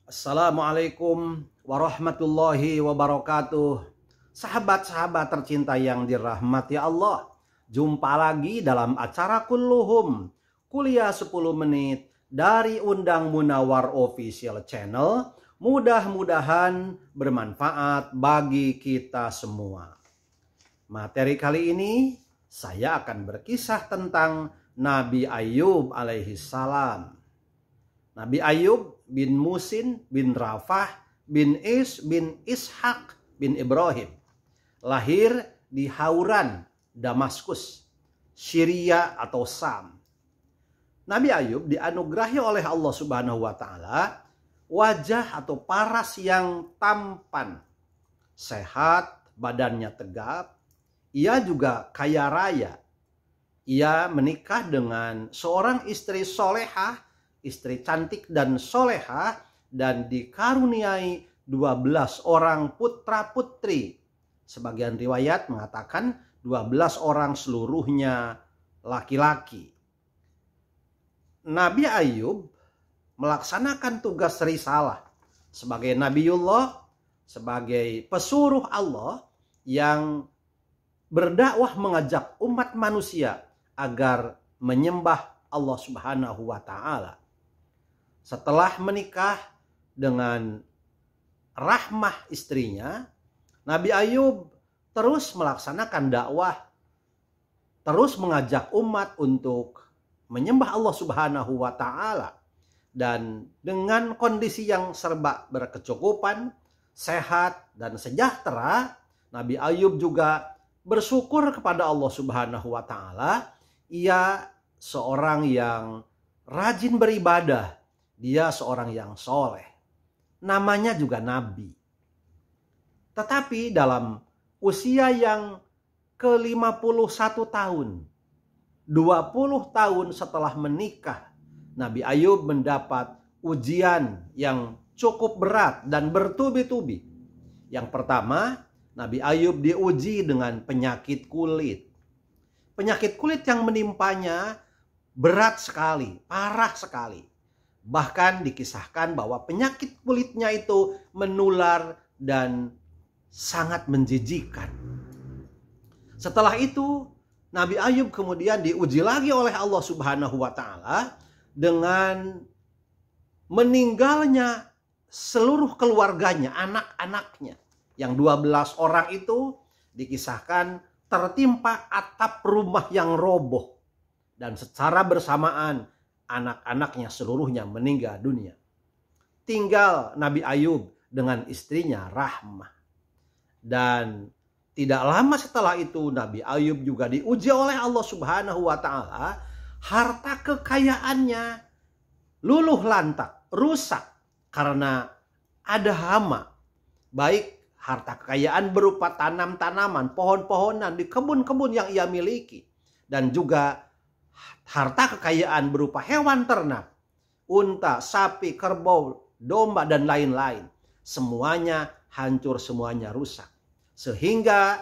Assalamualaikum warahmatullahi wabarakatuh. Sahabat-sahabat tercinta yang dirahmati Allah, jumpa lagi dalam acara Kulluhum, kuliah 10 menit dari Undang Munawar Official Channel. Mudah-mudahan bermanfaat bagi kita semua. Materi kali ini saya akan berkisah tentang Nabi Ayub alaihi salam. Nabi Ayub bin Musin bin Rafah bin Is bin Ishak bin Ibrahim lahir di Hauran, Damaskus, Syria atau Sam. Nabi Ayub dianugerahi oleh Allah Subhanahu wa taala wajah atau paras yang tampan, sehat, badannya tegap. Ia juga kaya raya. Ia menikah dengan seorang istri solehah, istri cantik dan solehah, dan dikaruniai 12 orang putra putri. Sebagian riwayat mengatakan 12 orang seluruhnya laki-laki. Nabi Ayub melaksanakan tugas risalah sebagai Nabiullah, sebagai pesuruh Allah yang berdakwah mengajak umat manusia agar menyembah Allah Subhanahu wa taala. Setelah menikah dengan Rahmah istrinya, Nabi Ayub terus melaksanakan dakwah, terus mengajak umat untuk menyembah Allah Subhanahu wa taala. Dan dengan kondisi yang serba berkecukupan, sehat dan sejahtera, Nabi Ayub juga bersyukur kepada Allah Subhanahu wa taala. Ia seorang yang rajin beribadah. Dia seorang yang soleh. Namanya juga Nabi. Tetapi dalam usia yang ke-51 tahun, 20 tahun setelah menikah, Nabi Ayub mendapat ujian yang cukup berat dan bertubi-tubi. Yang pertama, Nabi Ayub diuji dengan penyakit kulit. Penyakit kulit yang menimpanya berat sekali, parah sekali. Bahkan dikisahkan bahwa penyakit kulitnya itu menular dan sangat menjijikkan. Setelah itu, Nabi Ayub kemudian diuji lagi oleh Allah Subhanahu wa taala dengan meninggalnya seluruh keluarganya, anak-anaknya. Yang 12 orang itu dikisahkan tertimpa atap rumah yang roboh. Dan secara bersamaan anak-anaknya seluruhnya meninggal dunia. Tinggal Nabi Ayub dengan istrinya Rahmah. Dan tidak lama setelah itu Nabi Ayub juga diuji oleh Allah Subhanahu wa taala. Harta kekayaannya luluh lantak, rusak karena ada hama. Baik harta kekayaan berupa tanam-tanaman, pohon-pohonan di kebun-kebun yang ia miliki. Dan juga harta kekayaan berupa hewan ternak, unta, sapi, kerbau, domba, dan lain-lain. Semuanya hancur, semuanya rusak. Sehingga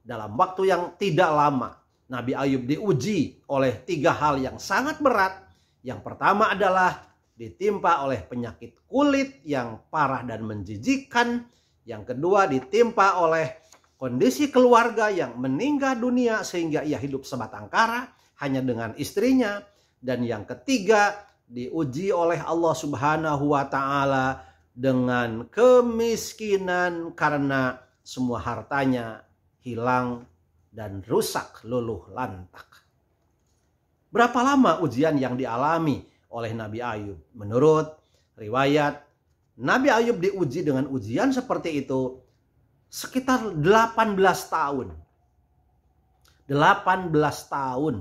dalam waktu yang tidak lama, Nabi Ayub diuji oleh 3 hal yang sangat berat. Yang pertama adalah ditimpa oleh penyakit kulit yang parah dan menjijikkan. Yang kedua ditimpa oleh kondisi keluarga yang meninggal dunia sehingga ia hidup sebatang kara hanya dengan istrinya. Dan yang ketiga diuji oleh Allah Subhanahu wa taala dengan kemiskinan karena semua hartanya hilang dan rusak luluh lantak. Berapa lama ujian yang dialami oleh Nabi Ayub? Menurut riwayat, Nabi Ayub diuji dengan ujian seperti itu sekitar 18 tahun. 18 tahun.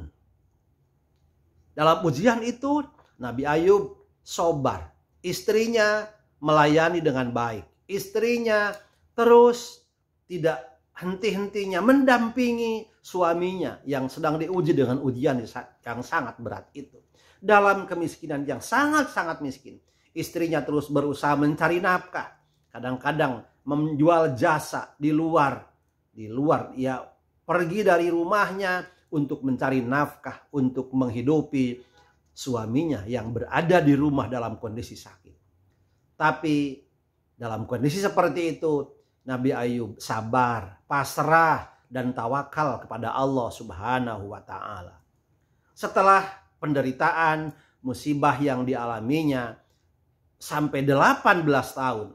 Dalam ujian itu Nabi Ayub sobar. Istrinya melayani dengan baik. Istrinya terus tidak henti-hentinya mendampingi suaminya yang sedang diuji dengan ujian yang sangat berat itu. Dalam kemiskinan yang sangat-sangat miskin. Istrinya terus berusaha mencari nafkah. Kadang-kadang menjual jasa di luar. Ia pergi dari rumahnya untuk mencari nafkah, untuk menghidupi suaminya yang berada di rumah dalam kondisi sakit. Tapi dalam kondisi seperti itu, Nabi Ayub sabar, pasrah, dan tawakal kepada Allah Subhanahu wa Ta'ala. Setelah penderitaan, musibah yang dialaminya sampai 18 tahun,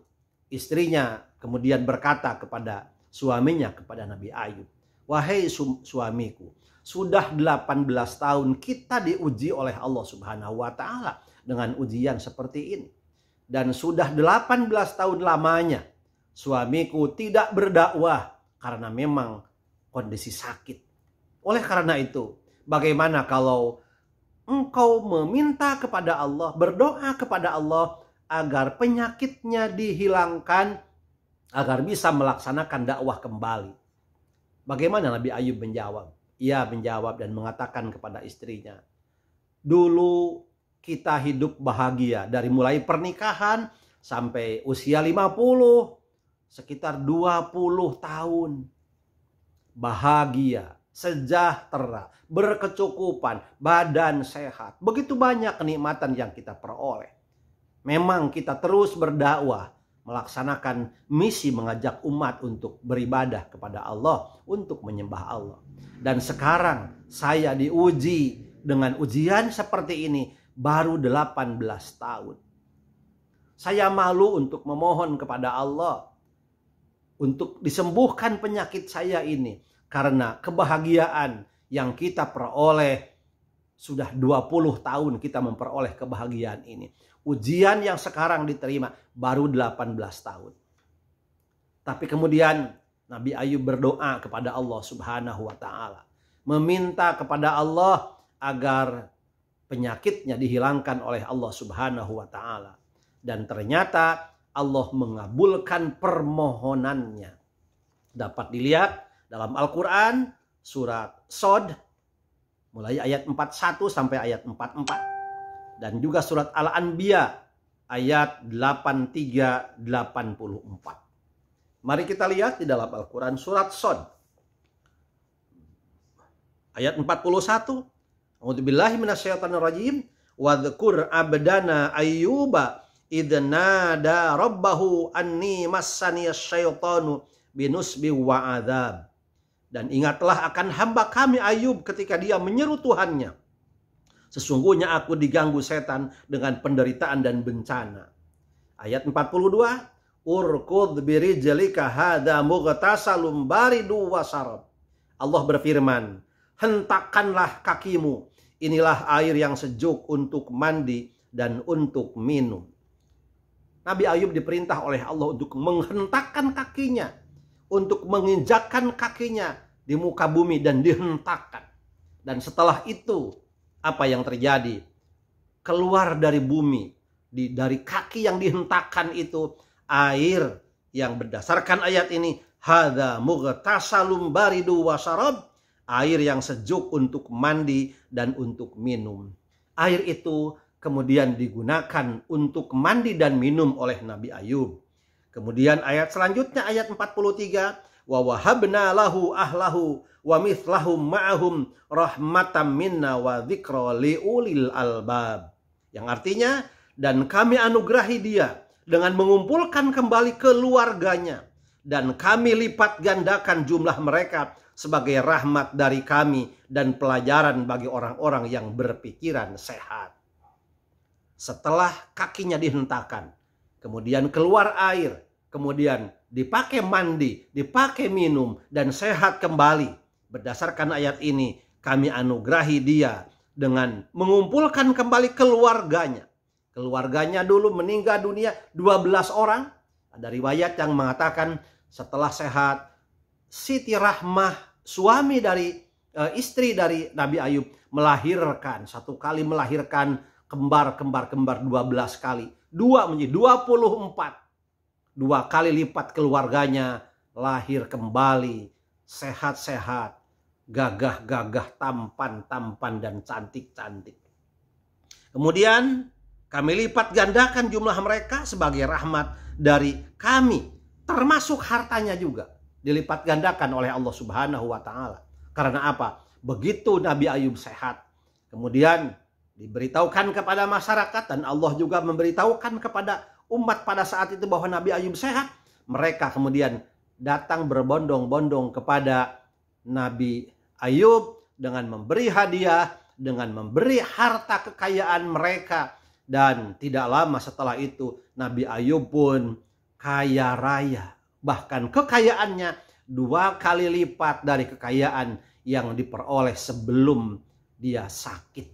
istrinya kemudian berkata kepada suaminya, kepada Nabi Ayub, "Wahai suamiku, sudah 18 tahun kita diuji oleh Allah Subhanahu wa Ta'ala dengan ujian seperti ini. Dan sudah 18 tahun lamanya suamiku tidak berdakwah karena memang kondisi sakit. Oleh karena itu, bagaimana kalau engkau meminta kepada Allah, berdoa kepada Allah agar penyakitnya dihilangkan, agar bisa melaksanakan dakwah kembali?" Bagaimana Nabi Ayub menjawab? Ia menjawab dan mengatakan kepada istrinya, "Dulu kita hidup bahagia dari mulai pernikahan sampai usia 50, sekitar 20 tahun. Bahagia, sejahtera, berkecukupan, badan sehat. Begitu banyak kenikmatan yang kita peroleh. Memang kita terus berdakwah, melaksanakan misi mengajak umat untuk beribadah kepada Allah, untuk menyembah Allah. Dan sekarang saya diuji dengan ujian seperti ini baru 18 tahun. Saya malu untuk memohon kepada Allah untuk disembuhkan penyakit saya ini, karena kebahagiaan yang kita peroleh sudah 20 tahun kita memperoleh kebahagiaan ini. Ujian yang sekarang diterima baru 18 tahun. Tapi kemudian Nabi Ayub berdoa kepada Allah Subhanahu wa Ta'ala, meminta kepada Allah agar penyakitnya dihilangkan oleh Allah Subhanahu wa Ta'ala. Dan ternyata Allah mengabulkan permohonannya. Dapat dilihat dalam Al-Quran surat Shad mulai ayat 41 sampai ayat 44. Dan juga surat Al-Anbiya ayat 83-84. Mari kita lihat di dalam Al-Quran surat Shad ayat 41. A'udzubillahi minasyaitonirrajim. Wadhkur abdana Ayyuba idh nada rabbahu anni massaniyasy syaitanu binusbi wa adzab. Dan ingatlah akan hamba kami Ayub ketika dia menyeru Tuhannya, "Sesungguhnya aku diganggu setan dengan penderitaan dan bencana." Ayat 42. Urkud birijlika hadza mughtasalun baridu wa syarab. Allah berfirman, "Hentakkanlah kakimu, inilah air yang sejuk untuk mandi dan untuk minum." Nabi Ayub diperintah oleh Allah untuk menghentakkan kakinya, untuk menginjakkan kakinya di muka bumi dan dihentakkan. Dan setelah itu, apa yang terjadi? Keluar dari bumi, dari kaki yang dihentakkan itu, air yang berdasarkan ayat ini, hadza mughtasalun baridu wa syarab, air yang sejuk untuk mandi dan untuk minum. Air itu kemudian digunakan untuk mandi dan minum oleh Nabi Ayub. Kemudian ayat selanjutnya ayat 43, wa wahabna lahu ahlahu wa mithlahum ma'ahum rahmatam minna wa dzikra liulil albab. Yang artinya, dan kami anugerahi dia dengan mengumpulkan kembali keluarganya, dan kami lipat gandakan jumlah mereka sebagai rahmat dari kami dan pelajaran bagi orang-orang yang berpikiran sehat. Setelah kakinya dihentakkan, kemudian keluar air, kemudian dipakai mandi, dipakai minum, dan sehat kembali. Berdasarkan ayat ini, kami anugerahi dia dengan mengumpulkan kembali keluarganya. Keluarganya dulu meninggal dunia 12 orang. Ada riwayat yang mengatakan setelah sehat, Siti Rahmah, suami dari istri dari Nabi Ayub, melahirkan, satu kali melahirkan kembar 12 kali. 2 menjadi 24. 2 kali lipat keluarganya lahir kembali, sehat-sehat, gagah-gagah, tampan-tampan, dan cantik-cantik. Kemudian kami lipat gandakan jumlah mereka sebagai rahmat dari kami, termasuk hartanya juga dilipat gandakan oleh Allah Subhanahu wa Ta'ala. Karena apa? Begitu Nabi Ayub sehat, kemudian diberitahukan kepada masyarakat, dan Allah juga memberitahukan kepada umat pada saat itu bahwa Nabi Ayub sehat, mereka kemudian datang berbondong-bondong kepada Nabi Ayub dengan memberi hadiah, dengan memberi harta kekayaan mereka. Dan tidak lama setelah itu Nabi Ayub pun kaya raya. Bahkan kekayaannya 2 kali lipat dari kekayaan yang diperoleh sebelum dia sakit.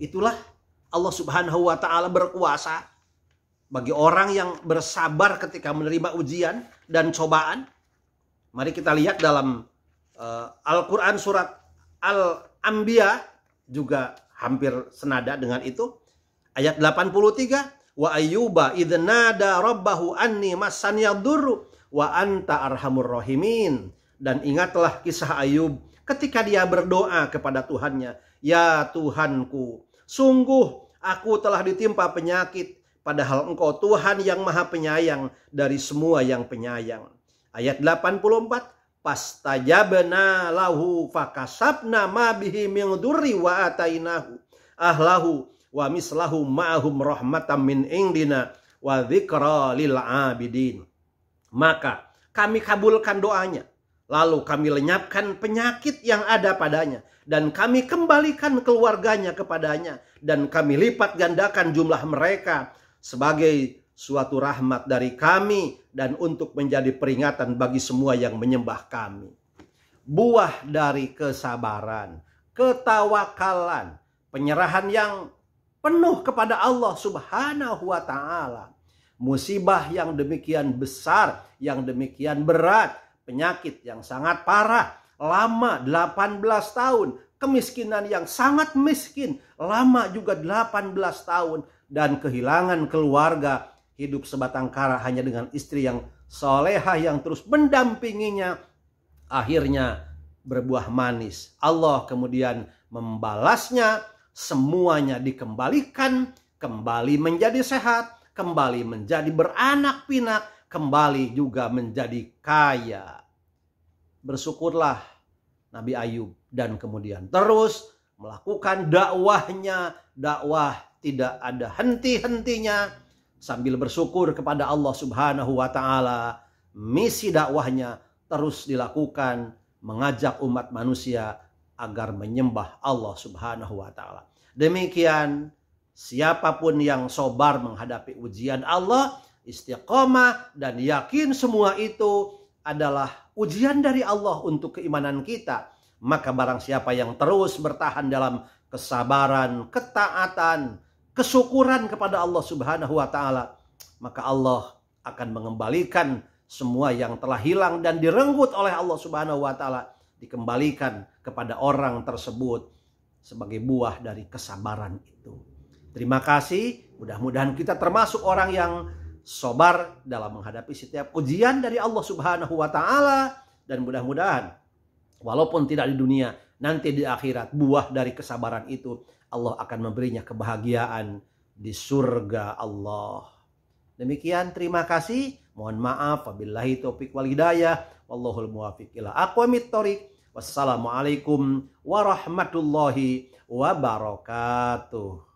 Itulah Allah Subhanahu wa ta'ala berkuasa bagi orang yang bersabar ketika menerima ujian dan cobaan. Mari kita lihat dalam Al-Quran surat Al-Anbiya juga hampir senada dengan itu. Ayat 83, wa ayyuba idh nada rabbahu anni massanyadurru wa anta arhamur rahimin. Dan ingatlah kisah Ayub ketika dia berdoa kepada Tuhannya, ya Tuhanku, sungguh aku telah ditimpa penyakit, padahal Engkau Tuhan yang Maha Penyayang dari semua yang penyayang. Ayat 84, pastajabna lahu fakasabna ma bihi min durri wa atainahu ahlahu wa mislahu ma'ahum rahmatan min indina wa dzikra lil abidin. Maka kami kabulkan doanya, lalu kami lenyapkan penyakit yang ada padanya, dan kami kembalikan keluarganya kepadanya, dan kami lipat gandakan jumlah mereka sebagai suatu rahmat dari kami dan untuk menjadi peringatan bagi semua yang menyembah kami. Buah dari kesabaran, ketawakalan, penyerahan yang penuh kepada Allah Subhanahu wa ta'ala. Musibah yang demikian besar, yang demikian berat, penyakit yang sangat parah, lama 18 tahun, kemiskinan yang sangat miskin, lama juga 18 tahun, dan kehilangan keluarga, hidup sebatang kara hanya dengan istri yang solehah yang terus mendampinginya, akhirnya berbuah manis. Allah kemudian membalasnya, semuanya dikembalikan, kembali menjadi sehat, kembali menjadi beranak pinak, kembali juga menjadi kaya. Bersyukurlah Nabi Ayub dan kemudian terus melakukan dakwahnya, dakwah tidak ada henti-hentinya, sambil bersyukur kepada Allah Subhanahu wa ta'ala. Misi dakwahnya terus dilakukan, mengajak umat manusia agar menyembah Allah Subhanahu wa ta'ala. Demikian, siapapun yang sabar menghadapi ujian Allah, istiqomah dan yakin semua itu adalah ujian dari Allah untuk keimanan kita, maka barang siapa yang terus bertahan dalam kesabaran, ketaatan, kesyukuran kepada Allah Subhanahu wa ta'ala, maka Allah akan mengembalikan semua yang telah hilang dan direnggut oleh Allah Subhanahu wa ta'ala, dikembalikan kepada orang tersebut sebagai buah dari kesabaran itu. Terima kasih, mudah-mudahan kita termasuk orang yang sabar dalam menghadapi setiap ujian dari Allah Subhanahu wa ta'ala, dan mudah-mudahan walaupun tidak di dunia, nanti di akhirat buah dari kesabaran itu Allah akan memberinya kebahagiaan di surga Allah. Demikian, terima kasih. Mohon maaf, wabillahi taufiq wal hidayah, wallahul muwaffiq ila aqwamit thoriq. Wassalamualaikum warahmatullahi wabarakatuh.